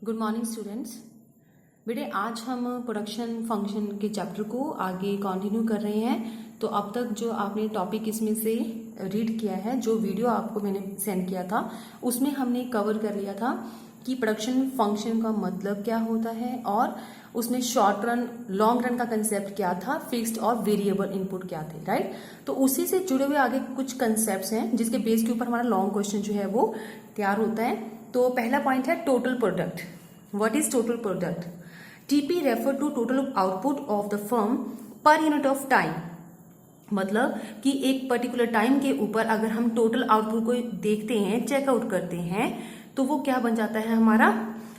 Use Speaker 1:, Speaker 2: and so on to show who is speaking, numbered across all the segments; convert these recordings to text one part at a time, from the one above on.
Speaker 1: Good morning students. बेटे आज हम प्रोडक्शन फंक्शन के चैप्टर को आगे कंटिन्यू कर रहे हैं। तो अब तक जो आपने टॉपिक इसमें से रीड किया है, जो वीडियो आपको मैंने सेंड किया था उसमें हमने कवर कर लिया था कि प्रोडक्शन फंक्शन का मतलब क्या होता है और उसमें शॉर्ट रन लॉन्ग रन का कंसेप्ट क्या था, फिक्स्ड और वेरिएबल इनपुट क्या थे, राइट। तो उसी से जुड़े हुए आगे कुछ कंसेप्ट हैं जिसके बेस के ऊपर हमारा लॉन्ग क्वेश्चन जो है वो तैयार होता है। तो पहला पॉइंट है total product. What is total product? TP refer to total output of the firm per unit of time. मतलब कि एक पर्टिकुलर टाइम के ऊपर अगर हम टोटल आउटपुट को देखते हैं, चेकआउट करते हैं, तो वो क्या बन जाता है हमारा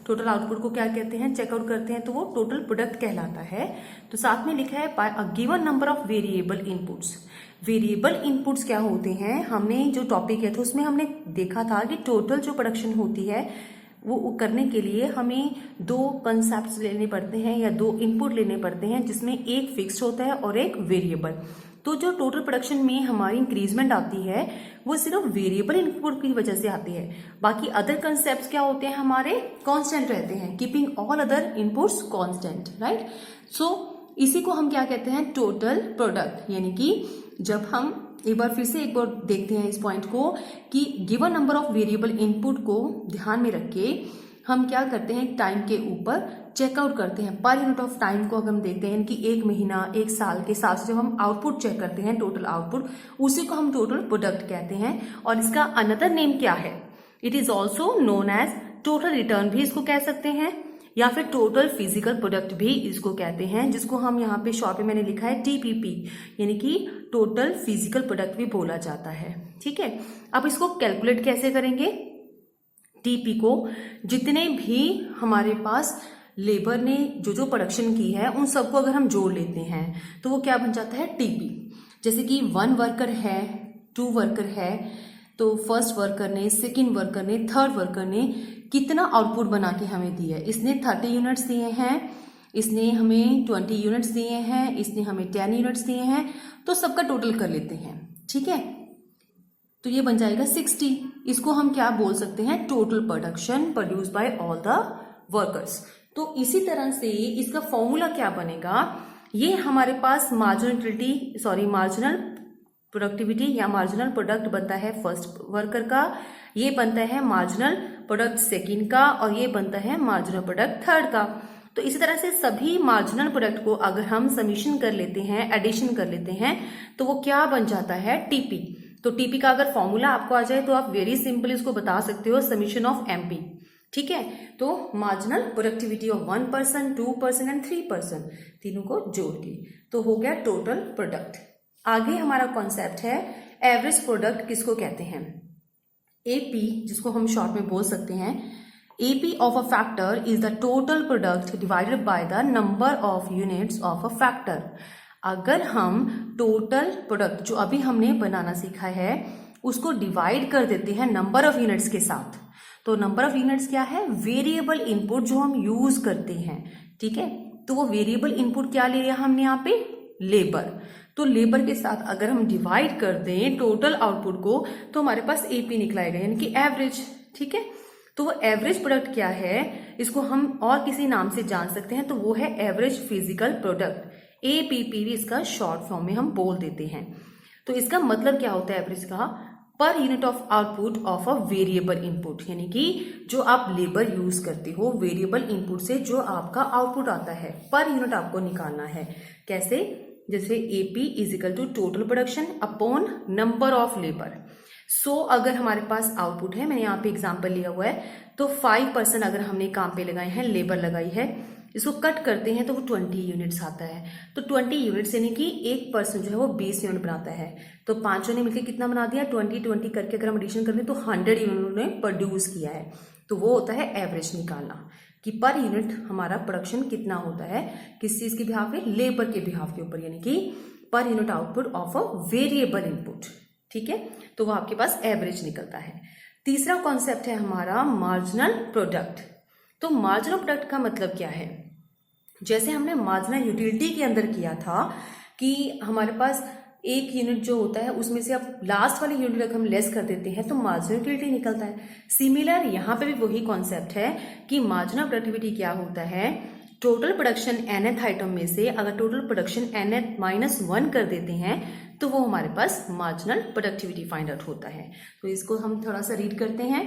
Speaker 1: टोटल आउटपुट को क्या कहते हैं, चेकआउट करते हैं तो वो टोटल प्रोडक्ट कहलाता है। तो साथ में लिखा है by a given number of variable inputs. Variable inputs क्या होते हैं, हमने जो टॉपिक है तो उसमें हमने देखा था कि टोटल जो प्रोडक्शन होती है वो करने के लिए हमें दो कंसेप्ट लेने पड़ते हैं या दो इनपुट लेने पड़ते हैं, जिसमें एक फिक्स्ड होता है और एक वेरिएबल। तो जो टोटल प्रोडक्शन में हमारी इंक्रीजमेंट आती है वो सिर्फ वेरिएबल इनपुट की वजह से आती है। बाकी अदर कंसेप्ट क्या होते हैं, हमारे कांस्टेंट रहते हैं, keeping all other inputs constant, right. So इसी को हम क्या कहते हैं, टोटल प्रोडक्ट। यानी कि जब हम एक बार देखते हैं इस पॉइंट को कि given number of variable input को ध्यान में रख के हम क्या करते हैं, टाइम के ऊपर चेकआउट करते हैं। पर यूनिट ऑफ टाइम को अगर हम देखते हैं कि एक महीना, एक साल के हिसाब से जब हम आउटपुट चेक करते हैं, टोटल आउटपुट, उसी को हम टोटल प्रोडक्ट कहते हैं। और इसका अनदर नेम क्या है, it is also known as total return भी इसको कह सकते हैं, या फिर टोटल फिजिकल प्रोडक्ट भी इसको कहते हैं, जिसको हम यहाँ पे शॉर्ट में मैंने लिखा है टीपीपी, यानी कि टोटल फिजिकल प्रोडक्ट भी बोला जाता है। ठीक है, अब इसको कैलकुलेट कैसे करेंगे, टीपी को जितने भी हमारे पास लेबर ने जो जो प्रोडक्शन की है उन सबको अगर हम जोड़ लेते हैं तो वो क्या बन जाता है, टीपी। जैसे कि 1 वर्कर है, 2 वर्कर है, तो फर्स्ट वर्कर ने, सेकंड वर्कर ने, थर्ड वर्कर ने कितना आउटपुट बना के हमें दिया है। इसने 30 यूनिट्स दिए हैं, इसने हमें 20 यूनिट्स दिए हैं, इसने हमें 10 यूनिट्स दिए हैं, तो सबका टोटल कर लेते हैं। ठीक है, तो ये बन जाएगा 60। इसको हम क्या बोल सकते हैं, total production produce by all the workers. तो इसी तरह से इसका फॉर्मूला क्या बनेगा, ये हमारे पास मार्जिनल प्रोडक्टिविटी या मार्जिनल प्रोडक्ट बनता है फर्स्ट वर्कर का, ये बनता है मार्जिनल प्रोडक्ट सेकंड का, और ये बनता है मार्जिनल प्रोडक्ट थर्ड का। तो इसी तरह से सभी मार्जिनल प्रोडक्ट को अगर हम समीशन कर लेते हैं, एडिशन कर लेते हैं, तो वो क्या बन जाता है, टीपी। तो टीपी का अगर फॉर्मूला आपको आ जाए तो आप वेरी सिंपल इसको बता सकते हो, समीशन ऑफ एमपी। ठीक है, तो मार्जिनल प्रोडक्टिविटी ऑफ 1%, 2% एंड 3%, तीनों को जोड़ के तो हो गया टोटल प्रोडक्ट। आगे हमारा कॉन्सेप्ट है एवरेज प्रोडक्ट किसको कहते हैं, एपी, जिसको हम शॉर्ट में बोल सकते हैं। AP of a factor is the total product divided by the number of units of a factor. अगर हम टोटल प्रोडक्ट जो अभी हमने बनाना सीखा है उसको डिवाइड कर देते हैं नंबर ऑफ यूनिट्स के साथ, तो नंबर ऑफ यूनिट्स क्या है, वेरिएबल इनपुट जो हम यूज करते हैं। ठीक है, तो वो वेरिएबल इनपुट क्या ले लिया हमने यहाँ पे, लेबर। तो लेबर के साथ अगर हम डिवाइड कर दें टोटल आउटपुट को तो हमारे पास एपी निकलाएगा, यानी कि एवरेज। ठीक है, तो वो एवरेज प्रोडक्ट क्या है, इसको हम और किसी नाम से जान सकते हैं, तो वो है एवरेज फिजिकल प्रोडक्ट, एपीपी भी इसका शॉर्ट फॉर्म में हम बोल देते हैं। तो इसका मतलब क्या होता है एवरेज का, पर unit of output of a variable input, यानी कि जो आप लेबर यूज करते हो, वेरिएबल इनपुट से जो आपका आउटपुट आता है पर यूनिट आपको निकालना है। कैसे, जैसे AP is equal to total production upon number of labour. So अगर हमारे पास आउटपुट है, मैंने यहाँ पे एग्जांपल लिया हुआ है, तो 5% अगर हमने काम पे लगाए हैं, लेबर लगाई है, इसको कट करते हैं तो वो 20 यूनिट्स आता है। तो 20 यूनिट्स यानी कि 1% जो है वो 20 यूनिट बनाता है। तो पांचों ने मिलकर कितना बना दिया, 20 करके अगर हम एडिशन कर लें तो 100 यूनिट ने प्रोड्यूस किया है। तो वो होता है एवरेज निकालना कि पर यूनिट हमारा प्रोडक्शन कितना होता है, किस चीज के बिहाफ पे, लेबर के बिहाफ के ऊपर, यानी कि per unit output of a variable input. ठीक है, तो वो आपके पास एवरेज निकलता है। तीसरा कॉन्सेप्ट है हमारा मार्जिनल प्रोडक्ट। तो मार्जिनल प्रोडक्ट का मतलब क्या है, जैसे हमने मार्जिनल यूटिलिटी के अंदर किया था कि हमारे पास एक यूनिट जो होता है उसमें से अब लास्ट वाले यूनिट अगर हम लेस कर देते हैं तो मार्जिनल यूटिलिटी निकलता है। सिमिलर यहाँ पे भी वही कॉन्सेप्ट है कि मार्जिनल प्रोडक्टिविटी क्या होता है, टोटल प्रोडक्शन nth आइटम में से अगर टोटल प्रोडक्शन nth -1 कर देते हैं तो वो हमारे पास मार्जिनल प्रोडक्टिविटी फाइंड आउट होता है। तो इसको हम थोड़ा सा रीड करते हैं।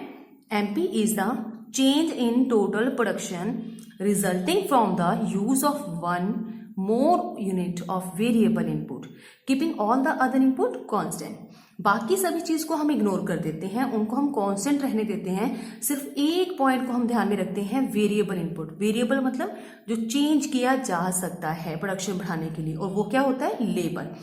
Speaker 1: MP is the change in total production resulting from the use of one more unit of variable input keeping all the other input constant। बाकी सभी चीज को हम इग्नोर कर देते हैं, उनको हम कांस्टेंट रहने देते हैं, सिर्फ एक पॉइंट को हम ध्यान में रखते हैं, वेरिएबल इनपुट। वेरिएबल मतलब जो चेंज किया जा सकता है प्रोडक्शन बढ़ाने के लिए, और वो क्या होता है, लेबर।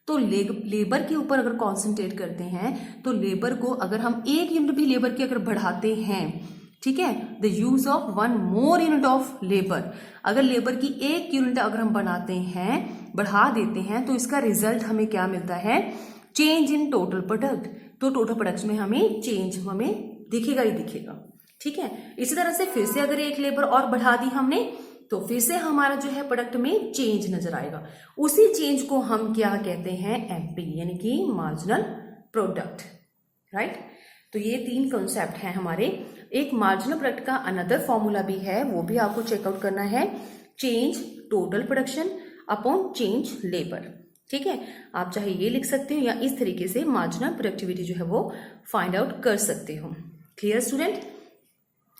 Speaker 1: तो लेबर के ऊपर अगर कॉन्सेंट्रेट करते हैं तो लेबर को अगर हम एक यूनिट भी लेबर की अगर बढ़ाते हैं, ठीक है, the use of one more unit of labour, अगर लेबर की एक यूनिट अगर हम बनाते हैं, बढ़ा देते हैं, तो इसका रिजल्ट हमें क्या मिलता है, चेंज इन टोटल प्रोडक्ट। तो टोटल प्रोडक्ट में हमें चेंज हमें दिखेगा ही दिखेगा, ठीक है। इसी तरह से फिर से अगर एक लेबर और बढ़ा दी हमने तो फिर से हमारा जो है प्रोडक्ट में चेंज नजर आएगा। उसी चेंज को हम क्या कहते हैं, MP, यानी कि मार्जिनल प्रोडक्ट, राइट। तो ये 3 कॉन्सेप्ट हैं हमारे। एक मार्जिनल प्रोडक्ट का अनदर फॉर्मूला भी है, वो भी आपको चेकआउट करना है, change total production upon change labour, ठीक है। आप चाहे ये लिख सकते हो या इस तरीके से मार्जिनल प्रोडक्टिविटी जो है वो फाइंड आउट कर सकते हो। Clear student.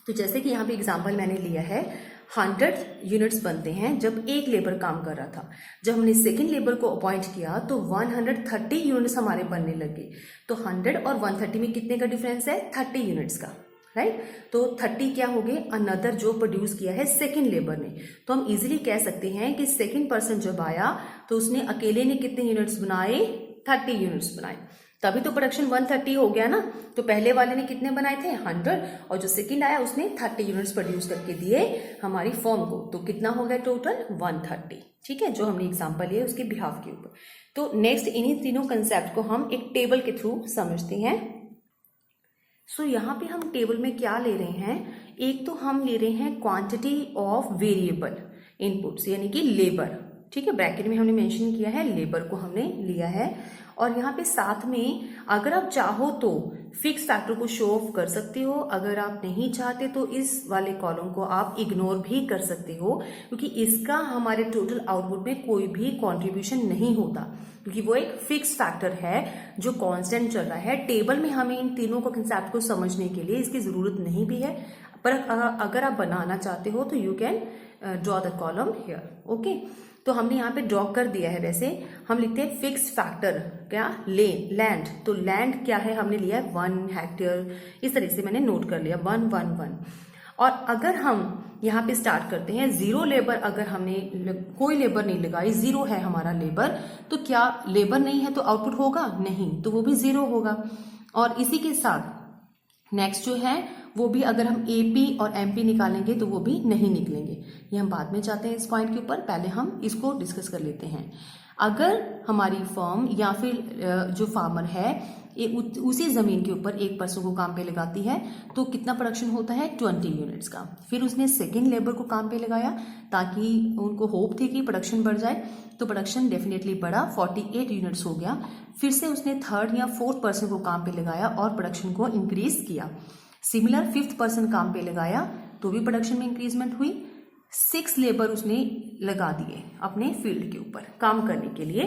Speaker 1: तो जैसे कि यहाँ पे एग्जाम्पल मैंने लिया है, 100 यूनिट्स बनते हैं जब एक लेबर काम कर रहा था। जब हमने सेकंड लेबर को अपॉइंट किया तो 130 यूनिट्स हमारे बनने लगे। तो 100 और 130 में कितने का डिफरेंस है, 30 यूनिट्स का, राइट। तो 30 क्या हो गए, अनदर जो प्रोड्यूस किया है सेकंड लेबर ने। तो हम इजीली कह सकते हैं कि सेकंड पर्सन जब आया तो उसने अकेले ने कितने यूनिट्स बनाए, 30 यूनिट्स बनाए, तभी तो प्रोडक्शन 130 हो गया ना। तो पहले वाले ने कितने बनाए थे, 100, और जो सेकंड आया उसने 30 यूनिट्स प्रोड्यूस करके दिए हमारी फर्म को। तो कितना हो गया टोटल, 130, ठीक है, जो हमने एग्जांपल लिया उसके बिहाफ के ऊपर। तो नेक्स्ट इन्हीं तीनों कंसेप्ट को हम एक टेबल के थ्रू समझते हैं। सो यहाँ पे हम टेबल में क्या ले रहे हैं, एक तो हम ले रहे हैं क्वांटिटी ऑफ वेरिएबल इनपुट्स, यानी कि लेबर, ठीक है, ब्रैकेट में हमने मेंशन किया है, लेबर को हमने लिया है। और यहाँ पे साथ में अगर आप चाहो तो फिक्स फैक्टर को शो ऑफ कर सकते हो, अगर आप नहीं चाहते तो इस वाले कॉलम को आप इग्नोर भी कर सकते हो, क्योंकि इसका हमारे टोटल आउटपुट में कोई भी कंट्रीब्यूशन नहीं होता, क्योंकि वो एक फिक्स फैक्टर है जो कांस्टेंट चल रहा है। टेबल में हमें इन तीनों को कंसेप्ट को समझने के लिए इसकी जरूरत नहीं भी है, पर अगर आप बनाना चाहते हो तो you can draw the column here, okay. तो हमने यहाँ पे ड्रॉ कर दिया है। वैसे हम लिखते हैं फिक्स फैक्टर, क्या, लैंड। तो लैंड क्या है, हमने लिया है 1 हेक्टेयर, इस तरह से मैंने नोट कर लिया 1 1 1। और अगर हम यहाँ पे स्टार्ट करते हैं, 0 लेबर, अगर हमने कोई लेबर नहीं लगाई, 0 है हमारा लेबर, तो क्या लेबर नहीं है तो आउटपुट होगा, नहीं, तो वो भी 0 होगा। और इसी के साथ नेक्स्ट जो है वो भी अगर हम AP और MP निकालेंगे तो वो भी नहीं निकलेंगे। ये हम बाद में जाते हैं इस पॉइंट के ऊपर, पहले हम इसको डिस्कस कर लेते हैं। अगर हमारी फर्म या फिर जो फार्मर है उसी जमीन के ऊपर एक पर्सन को काम पे लगाती है तो कितना प्रोडक्शन होता है, 20 यूनिट्स का। फिर उसने सेकेंड लेबर को काम पे लगाया ताकि उनको होप थी कि प्रोडक्शन बढ़ जाए, तो प्रोडक्शन डेफिनेटली बढ़ा, 48 यूनिट्स हो गया। फिर से उसने थर्ड या फोर्थ पर्सन को काम पे लगाया और प्रोडक्शन को इंक्रीज किया। सिमिलर 5th पर्सन काम पे लगाया तो भी प्रोडक्शन में इंक्रीजमेंट हुई। 6 लेबर उसने लगा दिए अपने फील्ड के ऊपर काम करने के लिए,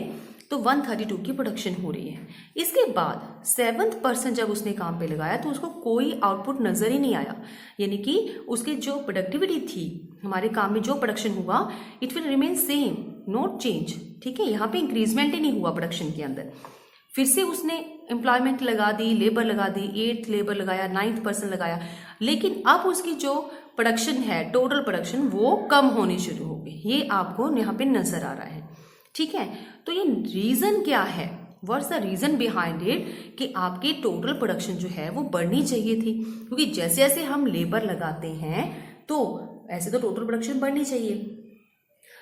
Speaker 1: तो 132 की प्रोडक्शन हो रही है। इसके बाद 7th पर्सन जब उसने काम पे लगाया तो उसको कोई आउटपुट नजर ही नहीं आया, यानी कि उसकी जो प्रोडक्टिविटी थी, हमारे काम में जो प्रोडक्शन हुआ, it will remain same, not change, ठीक है। यहाँ पे इंक्रीजमेंट ही नहीं हुआ प्रोडक्शन के अंदर। फिर से उसने एम्प्लॉयमेंट लगा दी, लेबर लगा दी, 8th लेबर लगाया, 9th पर्सन लगाया, लेकिन अब उसकी जो प्रोडक्शन है, टोटल प्रोडक्शन, वो कम होनी शुरू हो गई। ये आपको यहाँ पे नजर आ रहा है, ठीक है। तो ये रीजन क्या है, what's the reason behind it, कि आपकी टोटल प्रोडक्शन जो है वो बढ़नी चाहिए थी, क्योंकि जैसे जैसे हम लेबर लगाते हैं तो ऐसे तो टोटल प्रोडक्शन बढ़नी चाहिए,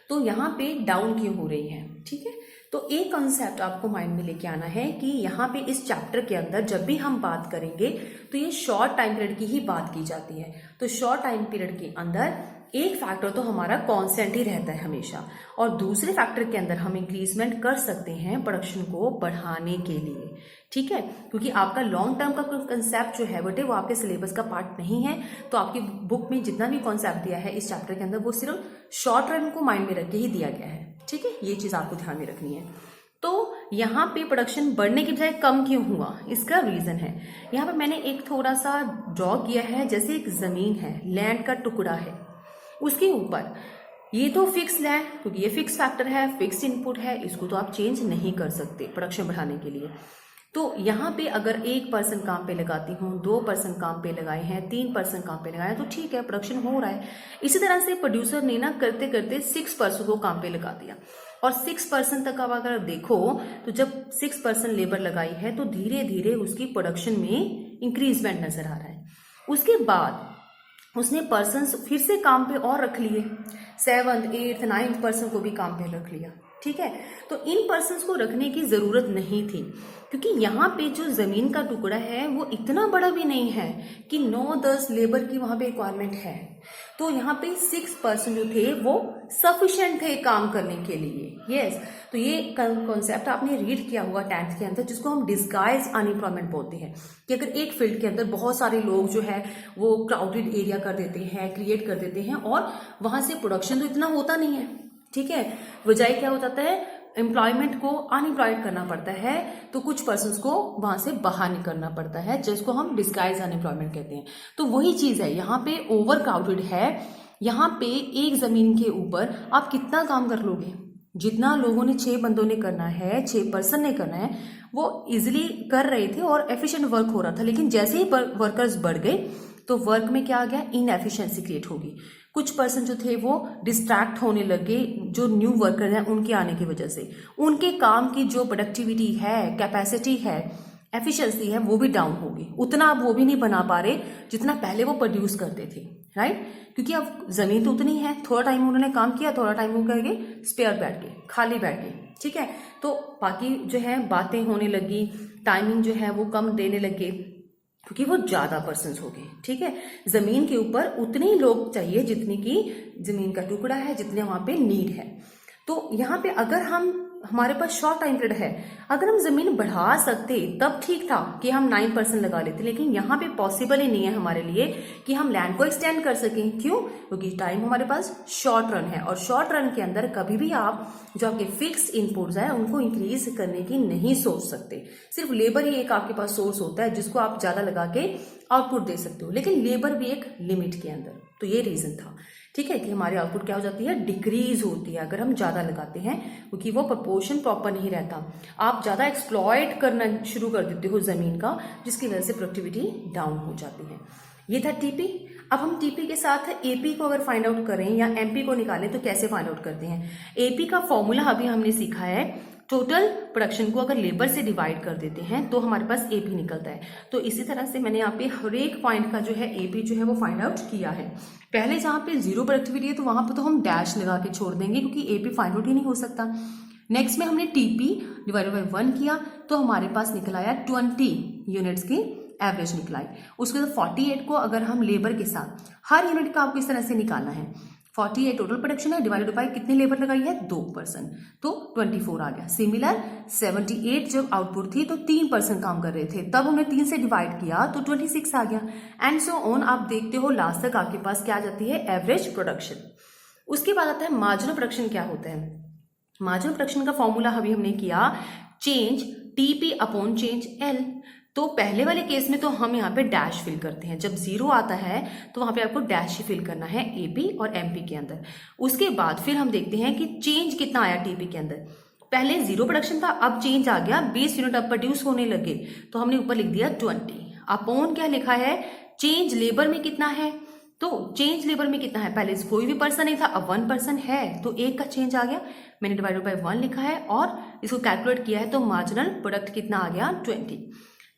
Speaker 1: तो यहाँ पे डाउन क्यों हो रही है, ठीक है। तो एक कॉन्सेप्ट आपको माइंड में लेके आना है कि यहाँ पे इस चैप्टर के अंदर जब भी हम बात करेंगे तो ये शॉर्ट टाइम पीरियड की ही बात की जाती है। तो शॉर्ट टाइम पीरियड के अंदर एक फैक्टर तो हमारा कांस्टेंट ही रहता है हमेशा, और दूसरे फैक्टर के अंदर हम इंक्रीजमेंट कर सकते हैं प्रोडक्शन को बढ़ाने के लिए, ठीक है। क्योंकि आपका लॉन्ग टर्म का कंसेप्ट जो है बेटे वो आपके सिलेबस का पार्ट नहीं है, तो आपकी बुक में जितना भी कॉन्सेप्ट दिया है इस चैप्टर के अंदर वो सिर्फ शॉर्ट टर्म को माइंड में रख के ही दिया गया है, ठीक है। ये चीज आपको ध्यान में रखनी है। तो यहाँ पे प्रोडक्शन बढ़ने की बजाय कम क्यों हुआ, इसका रीजन है, यहाँ पे मैंने एक थोड़ा सा ड्रॉ किया है। जैसे एक जमीन है, लैंड का टुकड़ा है, उसके ऊपर ये तो फिक्स है क्योंकि ये फिक्स फैक्टर है, फिक्स इनपुट है, इसको तो आप चेंज नहीं कर सकते प्रोडक्शन बढ़ाने के लिए। तो यहाँ पे अगर 1% काम पे लगाती हूँ, 2% काम पे लगाए हैं, 3% काम पे लगाए हैं, तो ठीक है प्रोडक्शन हो रहा है। इसी तरह से प्रोड्यूसर ने ना करते करते 6% को काम पे लगा दिया, और 6% तक आप अगर देखो तो जब 6% लेबर लगाई है तो धीरे धीरे उसकी प्रोडक्शन में इंक्रीजमेंट नजर आ रहा है। उसके बाद उसने पर्सन्स फिर से काम पे और रख लिए, 7th, 8th, 9th को भी काम पे रख लिया, ठीक है। तो इन पर्सन्स को रखने की जरूरत नहीं थी, क्योंकि यहाँ पे जो जमीन का टुकड़ा है वो इतना बड़ा भी नहीं है कि 9-10 लेबर की वहां पे रिक्वायरमेंट है। तो यहाँ पे 6% जो थे वो सफिशिएंट थे काम करने के लिए। यस, तो ये कॉन्सेप्ट आपने रीड किया हुआ 10th के अंदर, जिसको हम डिस्गाइज अनएम्प्लॉयमेंट बोलते हैं, कि अगर एक फील्ड के अंदर बहुत सारे लोग जो है वो क्राउडेड एरिया कर देते हैं, क्रिएट कर देते हैं, और वहां से प्रोडक्शन तो इतना होता नहीं है, ठीक है। वजह क्या हो जाता है, एम्प्लॉयमेंट को अनएम्प्लॉयड करना पड़ता है, तो कुछ पर्सन्स को वहां से बाहर निकलना पड़ता है, जिसको हम डिस्गाइज अनएम्प्लॉयमेंट कहते हैं। तो वही चीज है, यहाँ पे ओवर क्राउडेड है, यहाँ पे एक जमीन के ऊपर आप कितना काम कर लोगे, जितना लोगों ने 6 बंदों ने करना है, 6 पर्सन ने करना है, वो इजिली कर रहे थे और एफिशिएंट वर्क हो रहा था। लेकिन जैसे ही वर्कर्स बढ़ गए तो वर्क में क्या आ गया, इनएफिशिएंसी क्रिएट होगी। कुछ पर्सन जो थे वो डिस्ट्रैक्ट होने लगे, जो न्यू वर्कर हैं उनके आने की वजह से उनके काम की जो प्रोडक्टिविटी है, कैपेसिटी है, एफिशिएंसी है, वो भी डाउन होगी। उतना अब वो भी नहीं बना पा रहे जितना पहले वो प्रोड्यूस करते थे, राइट। क्योंकि अब जमीन तो उतनी है, थोड़ा टाइम उन्होंने काम किया, थोड़ा टाइम वो करके स्पेयर बैठ गए, खाली बैठ गए, ठीक है। तो बाकी जो है बातें होने लगी, टाइमिंग जो है वो कम देने लगे, क्योंकि वो ज्यादा पर्सन्स हो गए, ठीक है। जमीन के ऊपर उतने ही लोग चाहिए जितनी की जमीन का टुकड़ा है, जितने वहां पे नीड है। तो यहाँ पे अगर हमारे पास शॉर्ट टाइम पीरियड है, अगर हम जमीन बढ़ा सकते तब ठीक था कि हम 9% लगा लेते, लेकिन यहाँ पे पॉसिबल ही नहीं है हमारे लिए कि हम लैंड को एक्सटेंड कर सकें। क्यों? क्योंकि टाइम हमारे पास शॉर्ट रन है, और शॉर्ट रन के अंदर कभी भी आप जो आपके फिक्स्ड इनपुट्स है उनको इंक्रीज करने की नहीं सोच सकते। सिर्फ लेबर ही एक आपके पास सोर्स होता है जिसको आप ज्यादा लगा के आउटपुट दे सकते हो, लेकिन लेबर भी एक लिमिट के अंदर। तो ये रीजन था, ठीक है, कि हमारी आउटपुट क्या हो जाती है, डिक्रीज होती है अगर हम ज्यादा लगाते हैं, क्योंकि वो प्रपोर्शन प्रॉपर नहीं रहता। आप ज्यादा एक्सप्लॉयट करना शुरू कर देते हो जमीन का, जिसकी वजह से प्रोडक्टिविटी डाउन हो जाती है। ये था टीपी। अब हम टीपी के साथ एपी को अगर फाइंड आउट करें या एमपी को निकालें तो कैसे फाइंड आउट करते हैं। एपी का फॉर्मूला अभी हमने सीखा है, टोटल प्रोडक्शन को अगर लेबर से डिवाइड कर देते हैं तो हमारे पास एपी निकलता है। तो इसी तरह से मैंने यहाँ पे हर एक पॉइंट का जो है एपी जो है वो फाइंड आउट किया है। पहले जहाँ पे 0 प्रोडक्टिविटी है तो वहां पे तो हम डैश लगा के छोड़ देंगे, क्योंकि एपी फाइंड आउट ही नहीं हो सकता। नेक्स्ट में हमने टीपी डिवाइडेड बाय 1 किया तो हमारे पास निकल आया 20 यूनिट्स की एवरेज निकलाई। उसके बाद 48 को अगर हम लेबर के साथ, हर यूनिट का आपको इस तरह से निकालना है। 48 टोटल प्रोडक्शन है, डिवाइडेड बाय कितनी लेबर लगाई है, 2%, तो 24 आ गया। सिमिलर 78 जब आउटपुट थी तो 3% काम कर रहे थे, तब हमने 3 से डिवाइड किया तो 26 आ गया, एंड सो ऑन। आप देखते हो लास्ट तक आपके पास क्या आ जाती है, एवरेज प्रोडक्शन। उसके बाद आता है मार्जिनल प्रोडक्शन। क्या होता है मार्जिनल प्रोडक्शन का फॉर्मूला अभी हमने किया, change TP upon change L. तो पहले वाले केस में तो हम यहाँ पे डैश फिल करते हैं, जब 0 आता है तो वहां पे आपको डैश ही फिल करना है एपी और एमपी के अंदर। उसके बाद फिर हम देखते हैं कि चेंज कितना आया टीपी के अंदर। पहले 0 प्रोडक्शन था, अब चेंज आ गया, 20 यूनिट अब प्रोड्यूस होने लगे, तो हमने ऊपर लिख दिया 20 अपॉन क्या लिखा है, चेंज लेबर में कितना है। तो चेंज लेबर में कितना है, पहले कोई भी पर्सन नहीं था, अब 1 पर्सन है तो 1 का चेंज आ गया, मैंने डिवाइडेड बाय 1 लिखा है और इसको कैलकुलेट किया है तो मार्जिनल प्रोडक्ट कितना आ गया, 20।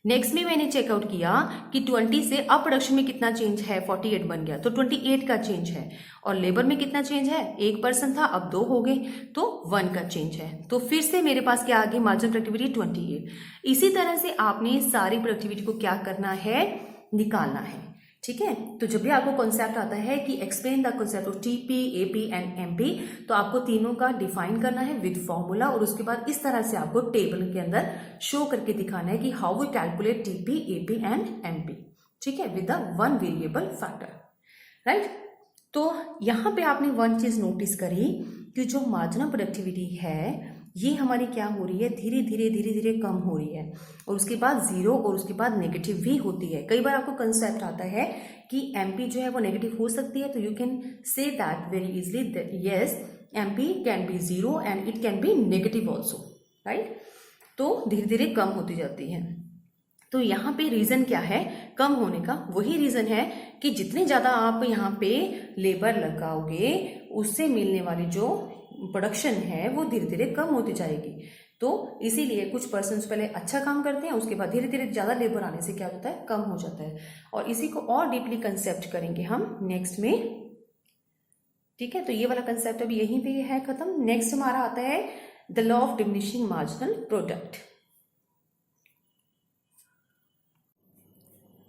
Speaker 1: नेक्स्ट में मैंने चेकआउट किया कि 20 से अब प्रोडक्शन में कितना चेंज है, 48 बन गया तो 28 का चेंज है, और लेबर में कितना चेंज है, 1 पर्सन था अब 2 हो गए तो 1 का चेंज है। तो फिर से मेरे पास क्या आ गई, मार्जिनल प्रोडक्टिविटी 28। इसी तरह से आपने सारी प्रोडक्टिविटी को क्या करना है, निकालना है, ठीक है। तो जब भी आपको कॉन्सेप्ट आता है कि explain the concept of TP, AP and MP, तो आपको तीनों का डिफाइन करना है विद फॉर्मूला, और उसके बाद इस तरह से आपको टेबल के अंदर शो करके दिखाना है कि how we calculate TP, AP and MP, ठीक है, with the one variable factor, right. तो यहाँ पे आपने वन चीज नोटिस करी कि जो मार्जिनल प्रोडक्टिविटी है ये हमारी क्या हो रही है, धीरे धीरे धीरे धीरे कम हो रही है, और उसके बाद जीरो और उसके बाद नेगेटिव भी होती है। कई बार आपको कंसेप्ट आता है कि एमपी जो है वो नेगेटिव हो सकती है, तो you can say that very easily that yes MP can be zero and it can be negative also, right. तो धीरे धीरे कम होती जाती है। तो यहाँ पे रीजन क्या है कम होने का? वही रीजन है कि जितने ज्यादा आप यहाँ पे लेबर लगाओगे उससे मिलने वाली जो प्रोडक्शन है वो धीरे धीरे कम होती जाएगी। तो इसीलिए कुछ पर्सन पहले अच्छा काम करते हैं, उसके बाद धीरे धीरे ज्यादा लेबर आने से क्या होता है, कम हो जाता है। और इसी को और डीपली कंसेप्ट करेंगे हम नेक्स्ट में, ठीक है। तो ये वाला कंसेप्ट अभी यहीं पे है खत्म। नेक्स्ट हमारा आता है the law of diminishing marginal product.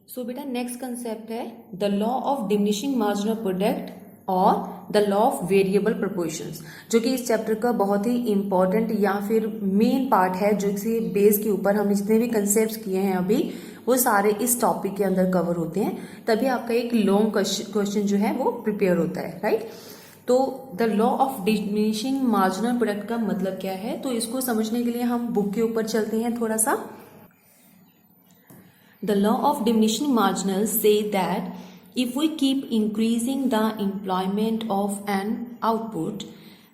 Speaker 1: So बेटा नेक्स्ट कंसेप्ट है the law of diminishing marginal product और the law of variable proportions, जो कि इस चैप्टर का बहुत ही इंपॉर्टेंट या फिर मेन पार्ट है, जो इसी बेस के ऊपर हमने जितने भी कंसेप्ट किए हैं अभी वो सारे इस टॉपिक के अंदर कवर होते हैं, तभी आपका एक लॉन्ग क्वेश्चन जो है वो प्रिपेयर होता है, राइट। तो the law of diminishing marginal product का मतलब क्या है, तो इसको समझने के लिए हम बुक के ऊपर चलते हैं थोड़ा सा। The law of diminishing marginals say that if we keep increasing the employment of an output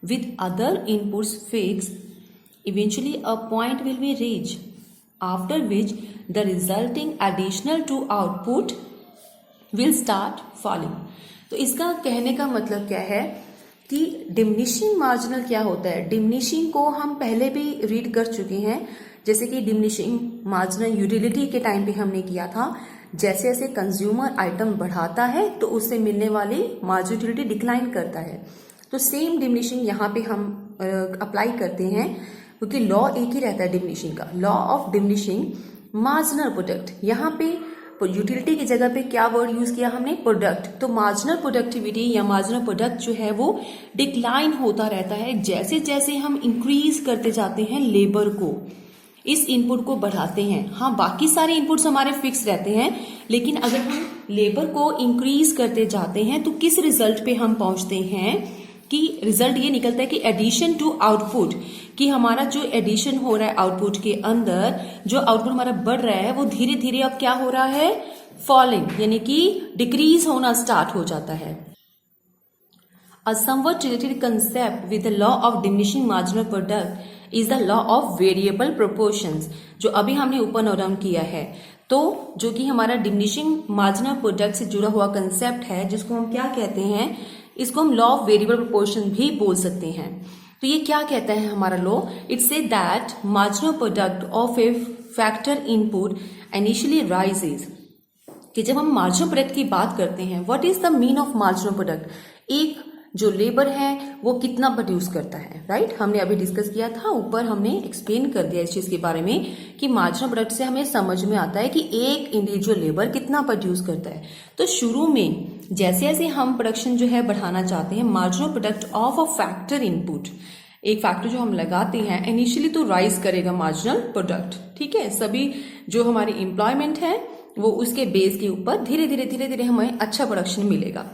Speaker 1: with other inputs fixed, eventually a point will be reached, after which the resulting additional to output will start falling. तो इसका कहने का मतलब क्या है कि diminishing marginal क्या होता है। डिमिनिशिंग को हम पहले भी रीड कर चुके हैं, जैसे कि डिमिनिशिंग मार्जिनल यूटिलिटी के टाइम पे हमने किया था। जैसे जैसे कंज्यूमर आइटम बढ़ाता है तो उससे मिलने वाली मार्जिनल यूटिलिटी डिक्लाइन करता है। तो सेम डिमिनिशिंग यहाँ पे हम अप्लाई करते हैं, क्योंकि लॉ एक ही रहता है डिमिनिशिंग का, law of diminishing marginal product. यहाँ पे यूटिलिटी की जगह पे क्या वर्ड यूज किया हमने, प्रोडक्ट। तो मार्जिनल प्रोडक्टिविटी या मार्जिनल प्रोडक्ट जो है वो डिक्लाइन होता रहता है जैसे जैसे हम इंक्रीज करते जाते हैं लेबर को, इस इनपुट को बढ़ाते हैं। हाँ, बाकी सारे इनपुट्स हमारे फिक्स रहते हैं, लेकिन अगर हम लेबर को इंक्रीज करते जाते हैं तो किस रिजल्ट पे हम पहुंचते हैं कि रिजल्ट ये निकलता है कि एडिशन टू आउटपुट, कि हमारा जो एडिशन हो रहा है आउटपुट के अंदर, जो आउटपुट हमारा बढ़ रहा है वो धीरे धीरे अब क्या हो रहा है, फॉलिंग, यानी कि डिक्रीज होना स्टार्ट हो जाता है। A somewhat related concept with the law of diminishing marginal product is the law of variable proportions, जो अभी हमने ऊपर नोट डाउन किया है। तो जो कि हमारा डिमिनिशिंग मार्जिनल प्रोडक्ट से जुड़ा हुआ कंसेप्ट है, जिसको हम क्या कहते हैं, इसको हम लॉ ऑफ वेरिएबल प्रोपोर्शन भी बोल सकते हैं। तो ये क्या कहता है हमारा law, it say that marginal product of A factor input initially rises, कि जब हम मार्जिनल प्रोडक्ट की बात करते हैं, what is the mean of marginal product, एक जो लेबर है वो कितना प्रोड्यूस करता है, राइट। हमने अभी डिस्कस किया था, ऊपर हमने एक्सप्लेन कर दिया इस चीज के बारे में कि मार्जिनल प्रोडक्ट से हमें समझ में आता है कि एक इंडिविजुअल लेबर कितना प्रोड्यूस करता है। तो शुरू में जैसे जैसे हम प्रोडक्शन जो है बढ़ाना चाहते हैं, marginal product of a factor input, एक फैक्टर जो हम लगाते हैं इनिशियली तो राइज करेगा मार्जिनल प्रोडक्ट, ठीक है। सभी जो हमारी एम्प्लॉयमेंट है वो उसके बेस के ऊपर धीरे धीरे धीरे धीरे हमें अच्छा प्रोडक्शन मिलेगा।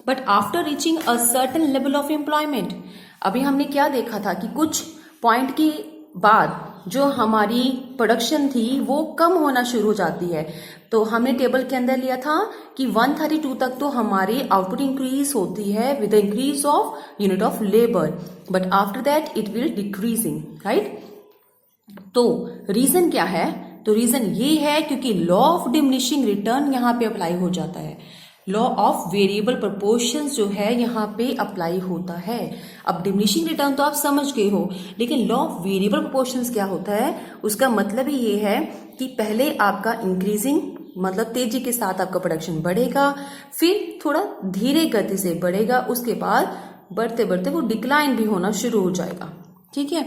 Speaker 1: But after reaching a certain level of employment, अभी हमने क्या देखा था कि कुछ पॉइंट के बाद जो हमारी प्रोडक्शन थी वो कम होना शुरू हो जाती है। तो हमने टेबल के अंदर लिया था कि 132 तक तो हमारी आउटपुट इंक्रीज होती है with the increase of unit of labour, but after that it will decreasing, right. तो रीजन क्या है, तो रीजन ये है क्योंकि लॉ ऑफ डिमिनिशिंग रिटर्न यहाँ पे अप्लाई हो जाता है, लॉ ऑफ वेरिएबल प्रोपोर्शंस जो है यहाँ पे अप्लाई होता है। अब डिमिनिशिंग रिटर्न तो आप समझ गए हो, लेकिन लॉ ऑफ वेरिएबल प्रोपोर्शंस क्या होता है, उसका मतलब ही ये है कि पहले आपका इंक्रीजिंग मतलब तेजी के साथ आपका प्रोडक्शन बढ़ेगा, फिर थोड़ा धीरे गति से बढ़ेगा, उसके बाद बढ़ते बढ़ते वो डिक्लाइन भी होना शुरू हो जाएगा, ठीक है।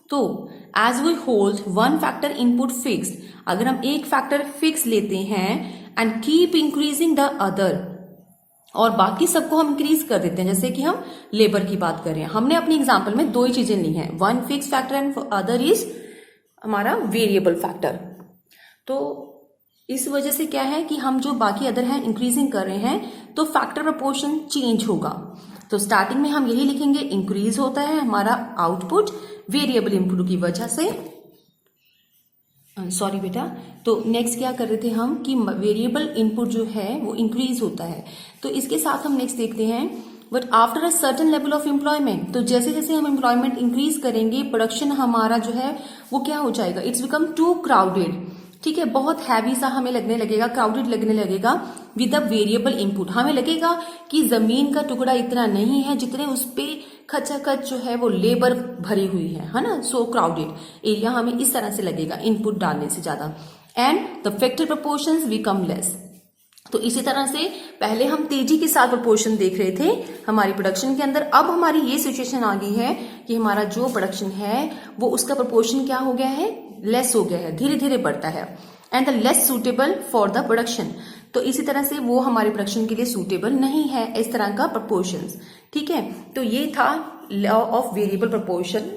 Speaker 1: तो as we hold one factor input fixed, अगर हम एक फैक्टर फिक्स लेते हैं and keep increasing the other, और बाकी सबको हम इंक्रीज कर देते हैं। जैसे कि हम लेबर की बात कर रहे हैं, हमने अपनी एग्जाम्पल में 2 ही चीजें ली हैं, one fix factor and other is हमारा वेरिएबल फैक्टर। तो इस वजह से क्या है कि हम जो बाकी अदर हैं इंक्रीजिंग कर रहे हैं तो फैक्टर प्रोपोर्शन चेंज होगा। तो स्टार्टिंग में हम यही लिखेंगे, इंक्रीज होता है हमारा आउटपुट वेरिएबल इनपुट की वजह से। सॉरी बेटा, तो नेक्स्ट क्या कर रहे थे हम कि वेरिएबल इनपुट जो है वो इंक्रीज होता है। तो इसके साथ हम नेक्स्ट देखते हैं, but after a certain level of employment, तो जैसे जैसे हम एम्प्लॉयमेंट इंक्रीज करेंगे प्रोडक्शन हमारा जो है वो क्या हो जाएगा, इट्स बिकम टू क्राउडेड। ठीक है, बहुत हैवी सा हमें लगने लगेगा, क्राउडेड लगने लगेगा विद द वेरिएबल इनपुट। हमें लगेगा कि जमीन का टुकड़ा इतना नहीं है जितने उस पे खचाखच जो है वो लेबर भरी हुई है ना। सो क्राउडेड एरिया हमें इस तरह से लगेगा इनपुट डालने से ज्यादा, and the factor proportions become less. तो इसी तरह से पहले हम तेजी के साथ प्रोपोर्शन देख रहे थे हमारी प्रोडक्शन के अंदर, अब हमारी ये सिचुएशन आ गई है कि हमारा जो प्रोडक्शन है वो उसका प्रोपोर्शन क्या हो गया है, लेस हो गया है, धीरे धीरे बढ़ता है, and the less suitable for the production. तो इसी तरह से वो हमारे प्रोडक्शन के लिए सूटेबल नहीं है इस तरह का प्रोपोर्शंस। ठीक है, तो ये था लॉ ऑफ वेरिएबल प्रोपोर्शन।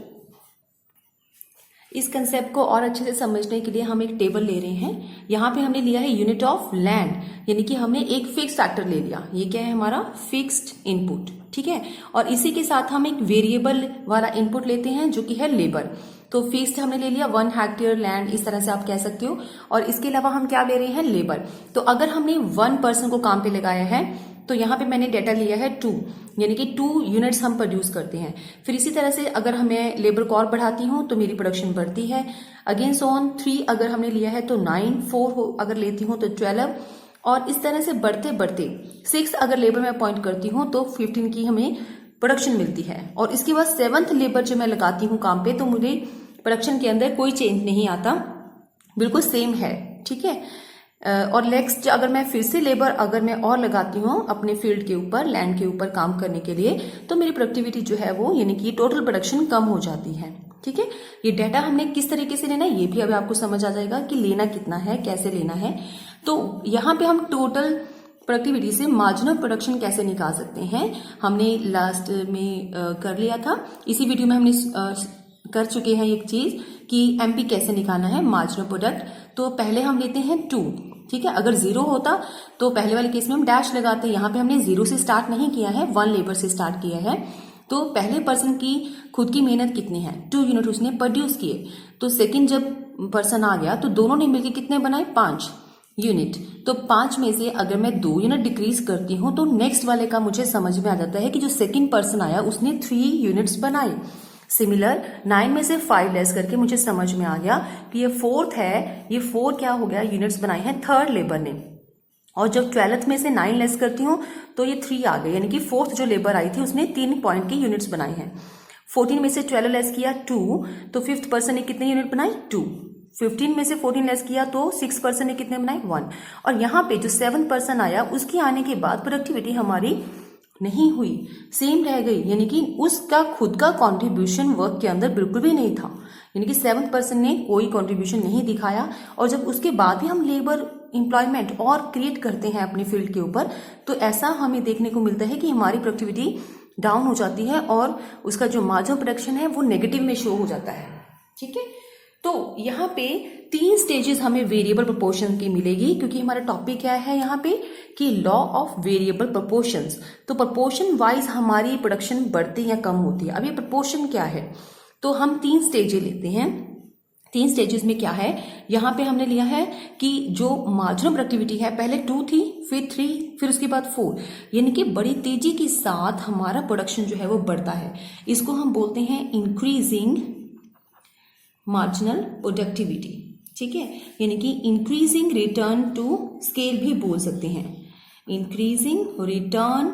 Speaker 1: इस कंसेप्ट को और अच्छे से समझने के लिए हम एक टेबल ले रहे हैं। यहाँ पे हमने लिया है यूनिट ऑफ लैंड, यानी कि हमने एक फिक्स फैक्टर ले लिया, ये क्या है हमारा फिक्स्ड इनपुट। ठीक है, और इसी के साथ हम एक वेरिएबल वाला इनपुट लेते हैं जो कि है लेबर। तो फिक्स्ड हमने ले लिया 1 हेक्टेयर लैंड, इस तरह से आप कह सकते हो। और इसके अलावा हम क्या ले रहे हैं, लेबर। तो अगर हमने 1 पर्सन को काम पे लगाया है तो यहाँ पे मैंने डेटा लिया है 2, यानी कि 2 यूनिट्स हम प्रोड्यूस करते हैं। फिर इसी तरह से अगर हमें लेबर को और बढ़ाती हूँ तो मेरी प्रोडक्शन बढ़ती है। अगेन सो ऑन, 3 अगर हमने लिया है तो 9, 4 अगर लेती हूँ तो 12, और इस तरह से बढ़ते बढ़ते 6 अगर लेबर में अपॉइंट करती हूँ तो 15 की हमें प्रोडक्शन मिलती है। और इसके बाद 7th लेबर जो मैं लगाती हूँ काम पे तो मुझे प्रोडक्शन के अंदर कोई चेंज नहीं आता, बिल्कुल सेम है। ठीक है, और नेक्स्ट अगर मैं फिर से लेबर अगर मैं और लगाती हूँ अपने फील्ड के ऊपर, लैंड के ऊपर काम करने के लिए, तो मेरी प्रोडक्टिविटी जो है वो यानी कि टोटल प्रोडक्शन कम हो जाती है। ठीक है, ये डाटा हमने किस तरीके से लेना है ये भी अभी आपको समझ आ जाएगा कि लेना कितना है, कैसे लेना है। तो यहाँ पे हम टोटल प्रोडक्टिविटी से मार्जिनल प्रोडक्शन कैसे निकाल सकते हैं, हमने लास्ट में कर लिया था। इसी वीडियो में हमने कर चुके हैं एक चीज कि एमपी कैसे निकालना है, मार्जिनल प्रोडक्ट। तो पहले हम लेते हैं 2। ठीक है, अगर 0 होता तो पहले वाले केस में हम डैश लगाते। यहाँ पे हमने 0 से स्टार्ट नहीं किया है, 1 लेबर से स्टार्ट किया है। तो पहले पर्सन की खुद की मेहनत कितनी है, 2 यूनिट उसने प्रोड्यूस किए। तो सेकंड जब पर्सन आ गया तो दोनों ने मिलकर कितने बनाए, 5 यूनिट। तो 5 में से अगर मैं 2 यूनिट डिक्रीज करती हूँ तो नेक्स्ट वाले का मुझे समझ में आ जाता है कि जो सेकंड पर्सन आया उसने 3 यूनिट्स बनाए। सिमिलर 9 में से 5 लेस करके मुझे समझ में आ गया कि ये 4th है, ये 4 क्या हो गया, यूनिट्स बनाए हैं 3rd लेबर ने। और जब 12th में से 9 लेस करती हूँ तो ये 3 आ गए, यानी कि 4th जो लेबर आई थी उसने 3 पॉइंट की यूनिट्स बनाए हैं। 14 में से 12 लेस किया 2, तो 5th पर्सन ने कितने यूनिट बनाए, 2। 15 में से 14 लेस किया तो 6 पर्सन ने कितने बनाए, 1। और यहाँ पे जो 7th पर्सन आया उसके आने के बाद प्रोडक्टिविटी हमारी नहीं हुई, सेम रह गई, यानी कि उसका खुद का कंट्रीब्यूशन वर्क के अंदर बिल्कुल भी नहीं था, यानी कि 7th पर्सन ने कोई कंट्रीब्यूशन नहीं दिखाया। और जब उसके बाद भी हम लेबर एम्प्लॉयमेंट और क्रिएट करते हैं अपने फील्ड के ऊपर तो ऐसा हमें देखने को मिलता है कि हमारी प्रोडक्टिविटी डाउन हो जाती है और उसका जो मार्जिनल प्रोडक्शन है वो नेगेटिव में शो हो जाता है। ठीक है, तो यहाँ पे 3 स्टेजेस हमें वेरिएबल प्रोपोर्शन की मिलेगी, क्योंकि हमारा टॉपिक क्या है यहाँ पे कि लॉ ऑफ वेरिएबल प्रोपोर्शंस। तो प्रोपोर्शन वाइज हमारी प्रोडक्शन बढ़ती या कम होती है। अब ये प्रोपोर्शन क्या है, तो हम 3 स्टेजेस लेते हैं। 3 स्टेजेस में क्या है, यहाँ पे हमने लिया है कि जो मार्जिनल प्रोडक्टिविटी है पहले 2 थी, फिर 3, फिर उसके बाद 4, यानी कि बड़ी तेजी के साथ हमारा प्रोडक्शन जो है वो बढ़ता है। इसको हम बोलते हैं इंक्रीजिंग मार्जिनल प्रोडक्टिविटी। ठीक है, यानी कि इंक्रीजिंग रिटर्न टू स्केल भी बोल सकते हैं, increasing return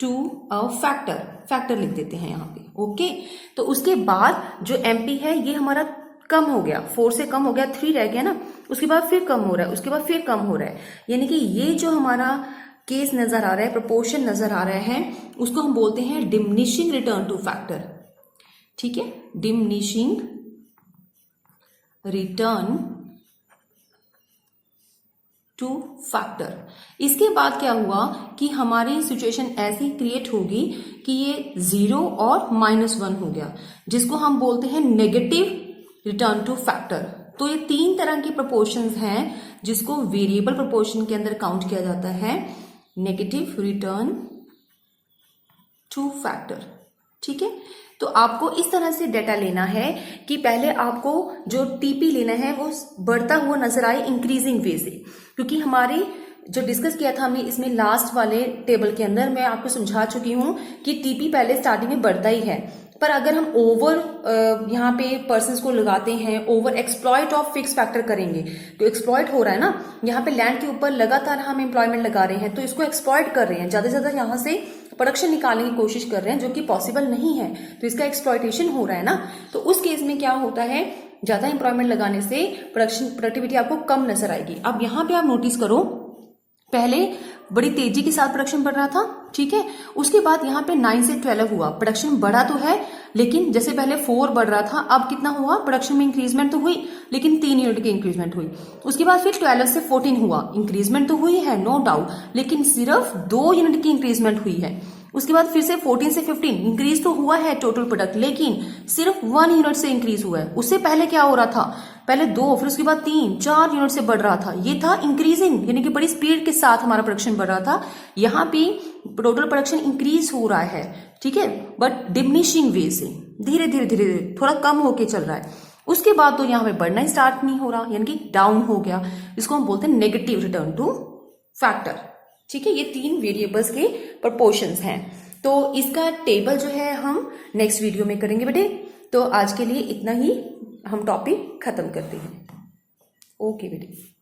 Speaker 1: to a factor लिख देते हैं यहाँ पे। ओके, तो उसके बाद जो एमपी है ये हमारा कम हो गया, 4 से कम हो गया, 3 रह गया ना, उसके बाद फिर कम हो रहा है, उसके बाद फिर कम हो रहा है, यानी कि ये जो हमारा केस नजर आ रहा है, प्रोपोर्शन नजर आ रहा है, उसको हम बोलते हैं डिमिनिशिंग रिटर्न टू फैक्टर। ठीक है, डिमिनिशिंग रिटर्न टू फैक्टर। इसके बाद क्या हुआ कि हमारी सिचुएशन ऐसी क्रिएट होगी कि ये 0 और -1 हो गया, जिसको हम बोलते हैं नेगेटिव रिटर्न टू फैक्टर। तो ये 3 तरह के प्रोपोर्शंस हैं जिसको वेरिएबल प्रोपोर्शन के अंदर काउंट किया जाता है, नेगेटिव रिटर्न टू फैक्टर। ठीक है, तो आपको इस तरह से डेटा लेना है कि पहले आपको जो टीपी लेना है वो बढ़ता हुआ नजर आए इंक्रीजिंग वे से, क्योंकि हमारे जो डिस्कस किया था हमने इसमें लास्ट वाले टेबल के अंदर मैं आपको समझा चुकी हूं कि टीपी पहले स्टार्टिंग में बढ़ता ही है, पर अगर हम ओवर यहाँ पे पर्सन्स को लगाते हैं, over exploit of fix factor करेंगे तो एक्सप्लॉइट हो रहा है ना, यहाँ पे लैंड के ऊपर लगातार हम एम्प्लॉयमेंट लगा रहे हैं तो इसको एक्सप्लॉइट कर रहे हैं, ज्यादा से ज्यादा यहाँ से प्रोडक्शन निकालने की कोशिश कर रहे हैं, जो कि पॉसिबल नहीं है, तो इसका एक्सप्लॉइटेशन हो रहा है ना। तो उस केस में क्या होता है, ज्यादा एम्प्लॉयमेंट लगाने से प्रोडक्टिविटी आपको कम नजर आएगी। अब यहाँ पे आप नोटिस करो, पहले बड़ी तेजी के साथ प्रोडक्शन बढ़ रहा था, ठीक है, उसके बाद यहाँ पे 9 से 12 हुआ, प्रोडक्शन बढ़ा तो है, लेकिन जैसे पहले 4 बढ़ रहा था, अब कितना हुआ, प्रोडक्शन में इंक्रीजमेंट तो हुई लेकिन 3 यूनिट की इंक्रीजमेंट हुई। उसके बाद फिर 12 से 14 हुआ, इंक्रीजमेंट तो हुई है नो डाउट, लेकिन सिर्फ 2 यूनिट की इंक्रीजमेंट हुई है। उसके बाद फिर से 14 से 15 इंक्रीज तो हुआ है टोटल प्रोडक्ट, लेकिन सिर्फ 1 यूनिट से इंक्रीज हुआ है। उससे पहले क्या हो रहा था, पहले 2, फिर उसके बाद 3, 4 यूनिट से बढ़ रहा था, ये था इंक्रीजिंग, यानी कि बड़ी स्पीड के साथ हमारा प्रोडक्शन बढ़ रहा था। यहाँ पे टोटल प्रोडक्शन इंक्रीज हो रहा है, ठीक है, बट डिमिनिशिंग वे से, धीरे धीरे धीरे धीरे थोड़ा कम होके चल रहा है। उसके बाद तो यहाँ पे बढ़ना ही स्टार्ट नहीं हो रहा, यानी कि डाउन हो गया, इसको हम बोलते हैं नेगेटिव रिटर्न टू फैक्टर। ठीक है, ये 3 वेरिएबल्स के प्रोपोर्शंस हैं। तो इसका टेबल जो है हम नेक्स्ट वीडियो में करेंगे बेटे। तो आज के लिए इतना ही हम टॉपिक खत्म करते हैं। ओके बेटे।